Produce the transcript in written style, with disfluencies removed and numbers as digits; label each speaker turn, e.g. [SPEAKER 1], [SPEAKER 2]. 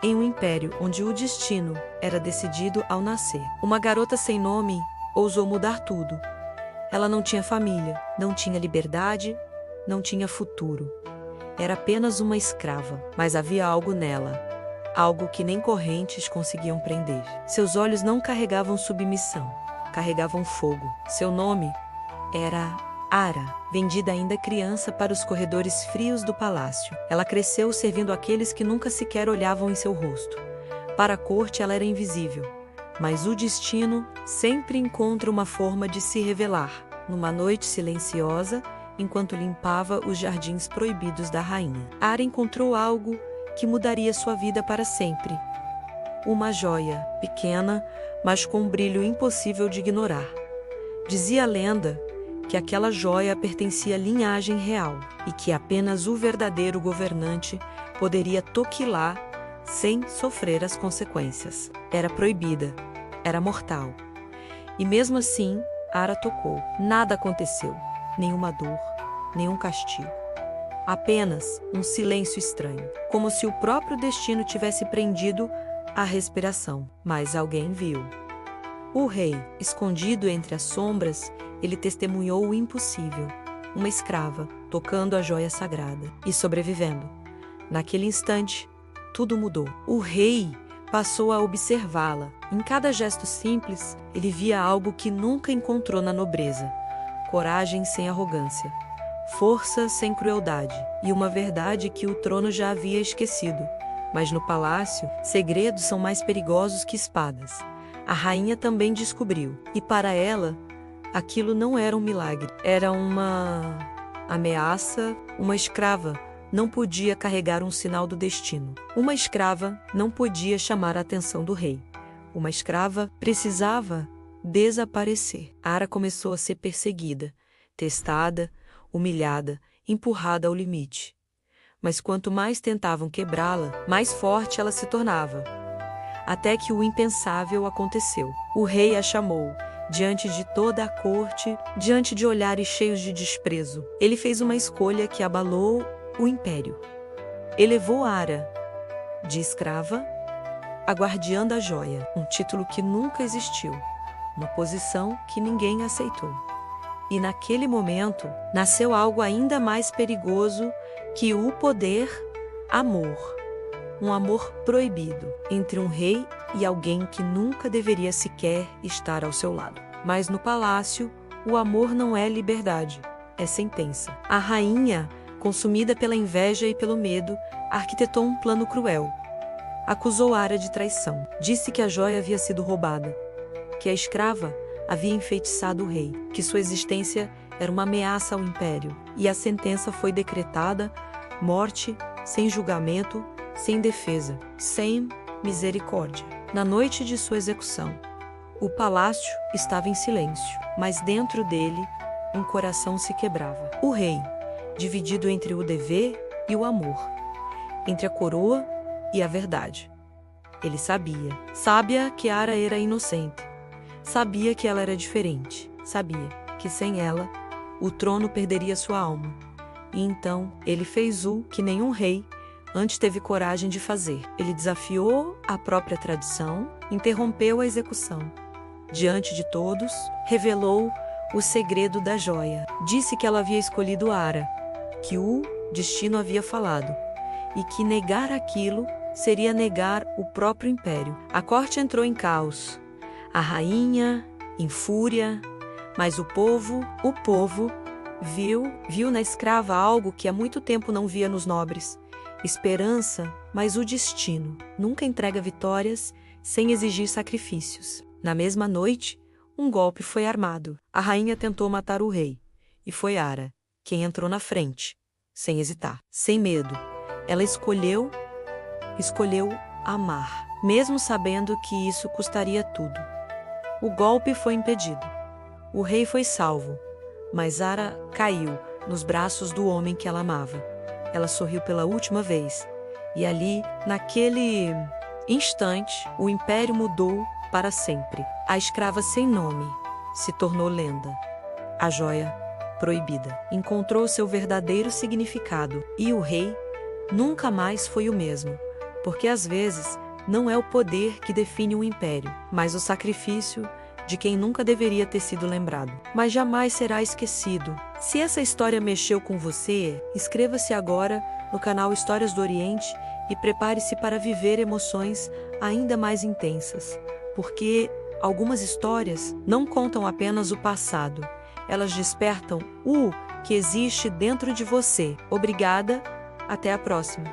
[SPEAKER 1] em um império onde o destino era decidido ao nascer. Uma garota sem nome ousou mudar tudo. Ela não tinha família, não tinha liberdade, não tinha futuro. Era apenas uma escrava, mas havia algo nela, algo que nem correntes conseguiam prender. Seus olhos não carregavam submissão, carregavam fogo. Seu nome era Ara, vendida ainda criança para os corredores frios do palácio. Ela cresceu servindo aqueles que nunca sequer olhavam em seu rosto. Para a corte ela era invisível, mas o destino sempre encontra uma forma de se revelar. Numa noite silenciosa, enquanto limpava os jardins proibidos da rainha, Ara encontrou algo que mudaria sua vida para sempre. Uma joia, pequena, mas com um brilho impossível de ignorar. Dizia a lenda que aquela joia pertencia à linhagem real e que apenas o verdadeiro governante poderia toquilá sem sofrer as consequências. Era proibida, era mortal. E mesmo assim, Ara tocou. Nada aconteceu, nenhuma dor, nenhum castigo. Apenas um silêncio estranho, como se o próprio destino tivesse prendido a respiração. Mas alguém viu. O rei, escondido entre as sombras, ele testemunhou o impossível. Uma escrava, tocando a joia sagrada e sobrevivendo. Naquele instante, tudo mudou. O rei passou a observá-la. Em cada gesto simples, ele via algo que nunca encontrou na nobreza: coragem sem arrogância, força sem crueldade e uma verdade que o trono já havia esquecido. Mas no palácio, segredos são mais perigosos que espadas. A rainha também descobriu, e para ela, aquilo não era um milagre, era uma ameaça. Uma escrava não podia carregar um sinal do destino. Uma escrava não podia chamar a atenção do rei. Uma escrava precisava desaparecer. Ara começou a ser perseguida, testada, humilhada, empurrada ao limite. Mas quanto mais tentavam quebrá-la, mais forte ela se tornava. Até que o impensável aconteceu. O rei a chamou, diante de toda a corte, diante de olhares cheios de desprezo. Ele fez uma escolha que abalou o império. Elevou Ara, de escrava, a guardiã da joia, um título que nunca existiu, uma posição que ninguém aceitou. E naquele momento, nasceu algo ainda mais perigoso que o poder: amor. Um amor proibido entre um rei e alguém que nunca deveria sequer estar ao seu lado. Mas no palácio, o amor não é liberdade, é sentença. A rainha, consumida pela inveja e pelo medo, arquitetou um plano cruel. Acusou Ara de traição. Disse que a joia havia sido roubada, que a escrava havia enfeitiçado o rei, que sua existência era uma ameaça ao império. E a sentença foi decretada: morte, sem julgamento, sem defesa, sem misericórdia. Na noite de sua execução, o palácio estava em silêncio, mas dentro dele, um coração se quebrava. O rei, dividido entre o dever e o amor, entre a coroa e a verdade. Ele sabia que Ara era inocente, sabia que ela era diferente, sabia que sem ela, o trono perderia sua alma. E então, ele fez o que nenhum rei antes teve coragem de fazer. Ele desafiou a própria tradição, interrompeu a execução. Diante de todos, revelou o segredo da joia. Disse que ela havia escolhido Ara, que o destino havia falado, e que negar aquilo seria negar o próprio império. A corte entrou em caos. A rainha, em fúria, mas o povo viu na escrava algo que há muito tempo não via nos nobres: esperança, mas o destino nunca entrega vitórias sem exigir sacrifícios. Na mesma noite, um golpe foi armado. A rainha tentou matar o rei, e foi Ara quem entrou na frente, sem hesitar, sem medo. Ela escolheu amar, mesmo sabendo que isso custaria tudo. O golpe foi impedido. O rei foi salvo, mas Ara caiu nos braços do homem que ela amava. Ela sorriu pela última vez, e ali, naquele instante, o império mudou para sempre. A escrava sem nome se tornou lenda. A joia proibida encontrou seu verdadeiro significado, e o rei nunca mais foi o mesmo, porque às vezes não é o poder que define um império, mas o sacrifício de quem nunca deveria ter sido lembrado, mas jamais será esquecido. Se essa história mexeu com você, inscreva-se agora no canal Histórias do Oriente e prepare-se para viver emoções ainda mais intensas, porque algumas histórias não contam apenas o passado, elas despertam o que existe dentro de você. Obrigada, até a próxima.